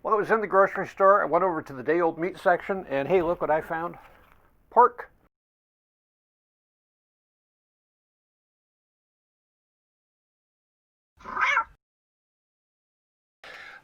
Well, I was in the grocery store. I went over to the day old meat section, and hey, look what I found. Pork.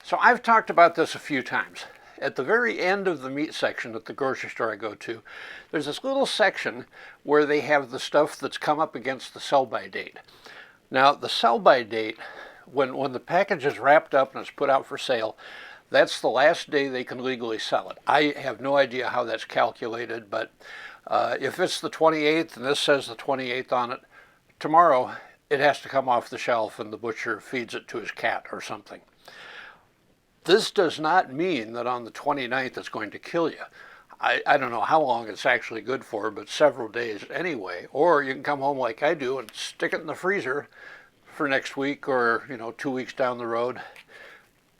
So I've talked about this a few times. At the very end of the meat section at the grocery store I go to, there's this little section where they have the stuff that's come up against the sell-by date. Now, the sell-by date, when the package is wrapped up and it's put out for sale, that's the last day they can legally sell it. I have no idea how that's calculated, but if it's the 28th and this says the 28th on it, tomorrow it has to come off the shelf and the butcher feeds it to his cat or something. This does not mean that on the 29th it's going to kill you. I don't know how long it's actually good for, but several days anyway. Or you can come home like I do and stick it in the freezer for next week or 2 weeks down the road.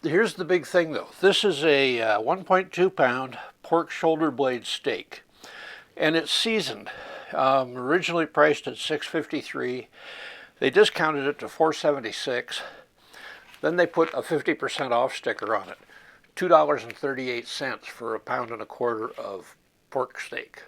Here's the big thing though. This is a 1.2 pound pork shoulder blade steak, and it's seasoned. Originally priced at $6.53. They discounted it to $4.76. Then they put a 50% off sticker on it. $2.38 for a pound and a quarter of pork steak.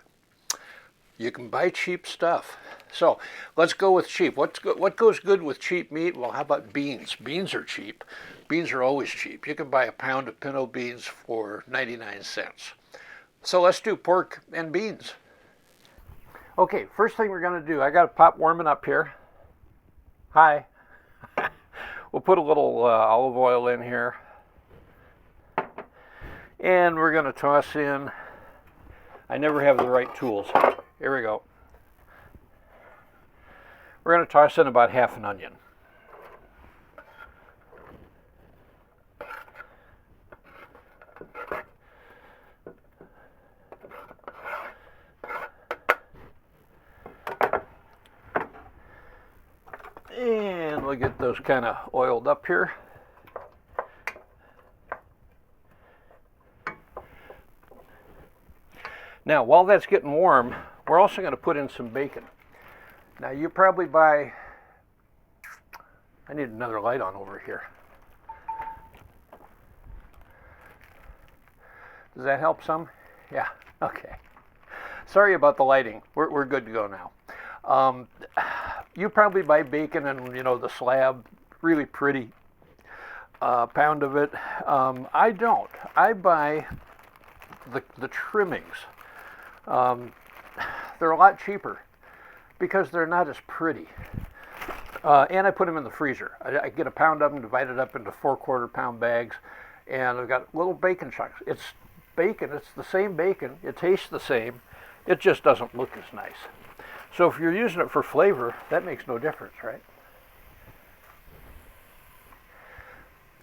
You can buy cheap stuff. So let's go with cheap. What goes good with cheap meat? Well, how about beans? Beans are cheap. Beans are always cheap. You can buy a pound of pinto beans for 99 cents. So let's do pork and beans. Okay, first thing we're going to do, I got a pot warming up here. Hi. We'll put a little olive oil in here. And we're going to toss in, I never have the right tools. Here we go. We're going to toss in about half an onion. And we'll get those kind of oiled up here. Now, while that's getting warm, we're also going to put in some bacon. Now, you probably buy, I need another light on over here. Does that help some? Yeah, okay. Sorry about the lighting. We're good to go now. You probably buy bacon and, the slab, really pretty, pound of it. I don't. I buy the trimmings. They're a lot cheaper because they're not as pretty. And I put them in the freezer. I get a pound of them, divide it up into 4/4 pound bags, and I've got little bacon chunks. It's bacon. It's the same bacon. It tastes the same. It just doesn't look as nice. So if you're using it for flavor, that makes no difference, right?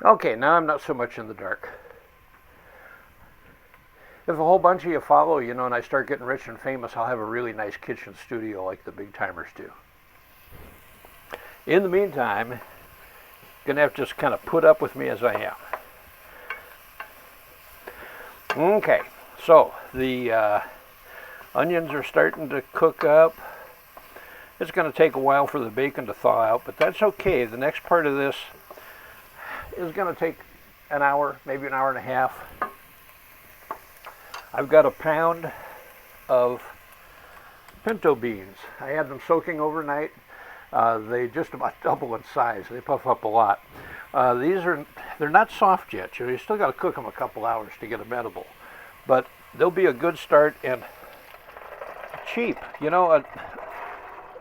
Okay, now I'm not so much in the dark. If a whole bunch of you follow, and I start getting rich and famous, I'll have a really nice kitchen studio like the big timers do. In the meantime, you're going to have to just kind of put up with me as I am. Okay, so the onions are starting to cook up. It's going to take a while for the bacon to thaw out, but that's okay. The next part of this is going to take an hour, maybe an hour and a half. I've got a pound of pinto beans. I had them soaking overnight. They just about double in size. They puff up a lot. They're not soft yet. You still got to cook them a couple hours to get them edible, but they'll be a good start and cheap.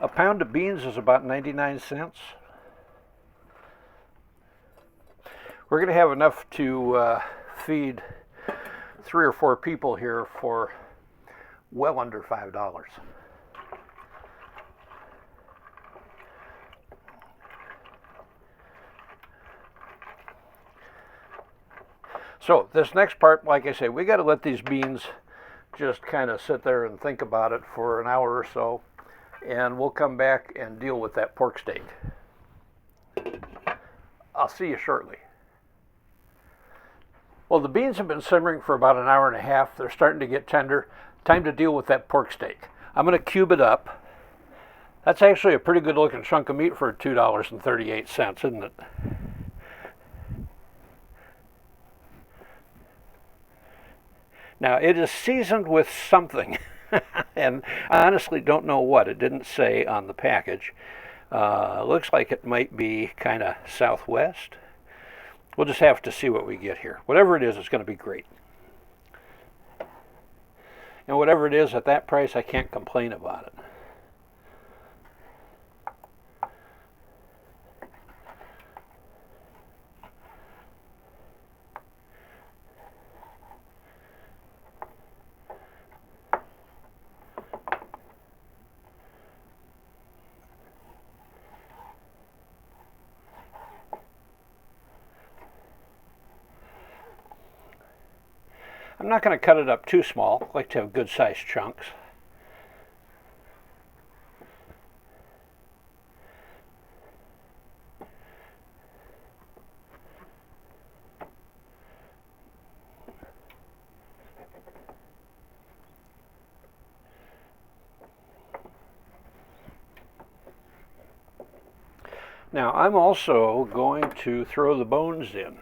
A pound of beans is about 99 cents. We're going to have enough to feed 3 or 4 people here for well under $5. So this next part, like I say, we got to let these beans just kind of sit there and think about it for an hour or so, and we'll come back and deal with that pork steak. I'll see you shortly. Well, the beans have been simmering for about an hour and a half. They're starting to get tender. Time to deal with that pork steak. I'm going to cube it up. That's actually a pretty good looking chunk of meat for $2.38, isn't it? Now it is seasoned with something, and I honestly don't know what. It didn't say on the package. Looks like it might be kind of Southwest. We'll just have to see what we get here. Whatever it is, it's going to be great. And whatever it is at that price, I can't complain about it. I'm not going to cut it up too small. I like to have good sized chunks. Now I'm also going to throw the bones in.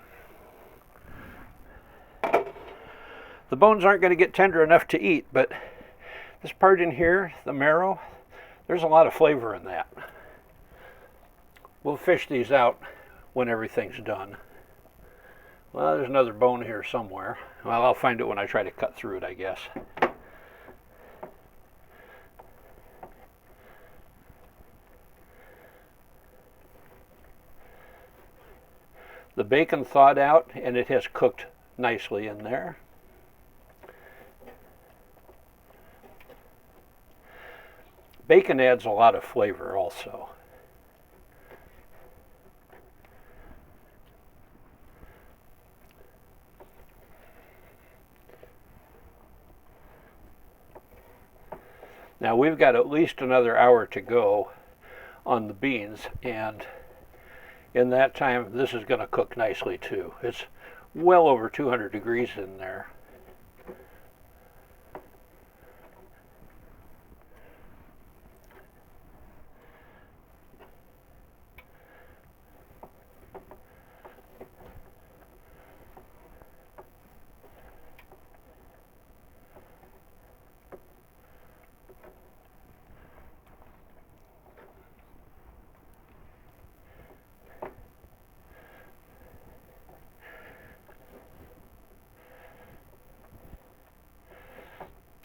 The bones aren't going to get tender enough to eat, but this part in here, the marrow, there's a lot of flavor in that. We'll fish these out when everything's done. Well, there's another bone here somewhere. Well, I'll find it when I try to cut through it, I guess. The bacon thawed out and it has cooked nicely in there. Bacon adds a lot of flavor also. Now we've got at least another hour to go on the beans, and in that time this is going to cook nicely too. It's well over 200 degrees in there.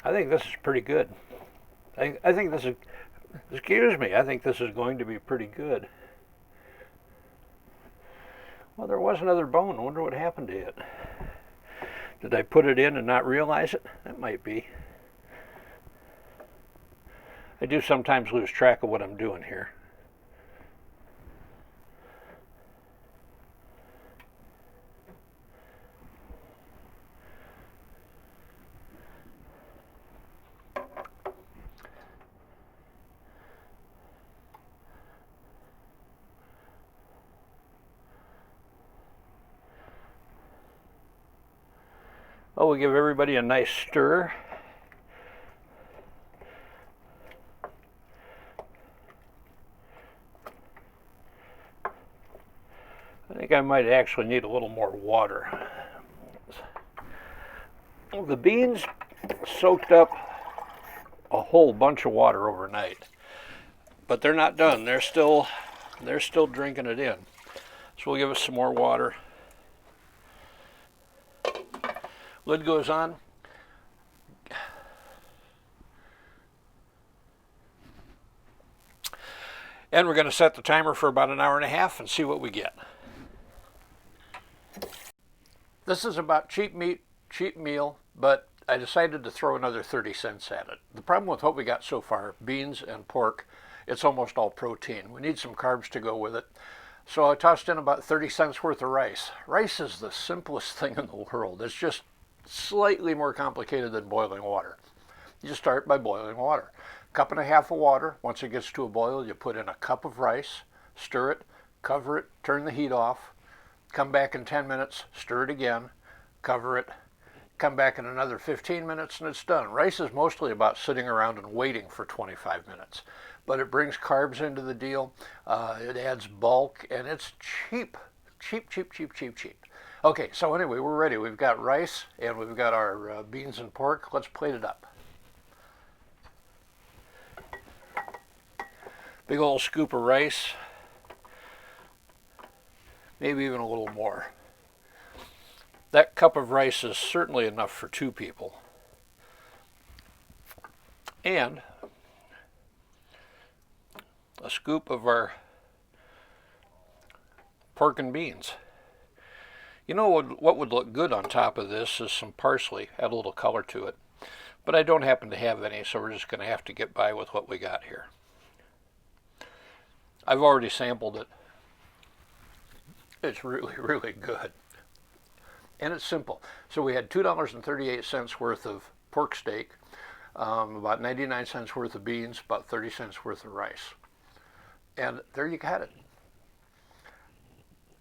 I think this is pretty good. I think this is, excuse me, I think this is going to be pretty good. Well, there was another bone. I wonder what happened to it. Did I put it in and not realize it? That might be. I do sometimes lose track of what I'm doing here. Oh, we'll give everybody a nice stir. I think I might actually need a little more water. The beans soaked up a whole bunch of water overnight, but they're not done. They're still drinking it in. So we'll give us some more water. Lid goes on. And we're going to set the timer for about an hour and a half and see what we get. This is about cheap meat, cheap meal, but I decided to throw another 30 cents at it. The problem with what we got so far, beans and pork, it's almost all protein. We need some carbs to go with it. So I tossed in about 30 cents worth of rice. Rice is the simplest thing in the world. It's just slightly more complicated than boiling water. You start by boiling water. Cup and a half of water. Once it gets to a boil, you put in a cup of rice, stir it, cover it, turn the heat off, come back in 10 minutes, stir it again, cover it, come back in another 15 minutes, and it's done. Rice is mostly about sitting around and waiting for 25 minutes, but it brings carbs into the deal. It adds bulk, and it's cheap, cheap, cheap, cheap, cheap, cheap. Okay, so anyway, we're ready. We've got rice and we've got our beans and pork. Let's plate it up. Big old scoop of rice, maybe even a little more. That cup of rice is certainly enough for 2 people. And a scoop of our pork and beans. You know what would look good on top of this is some parsley, add a little color to it. But I don't happen to have any, so we're just going to have to get by with what we got here. I've already sampled it. It's really, really good. And it's simple. So we had $2.38 worth of pork steak, about 99 cents worth of beans, about 30 cents worth of rice. And there you got it.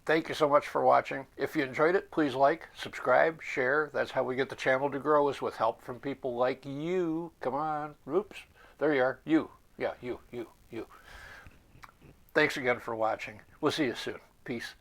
Thank you so much for watching. If you enjoyed it, please like, subscribe, share. That's how we get the channel to grow, is with help from people like you. Come on. Oops. There you are. You. Yeah, you. Thanks again for watching. We'll see you soon. Peace.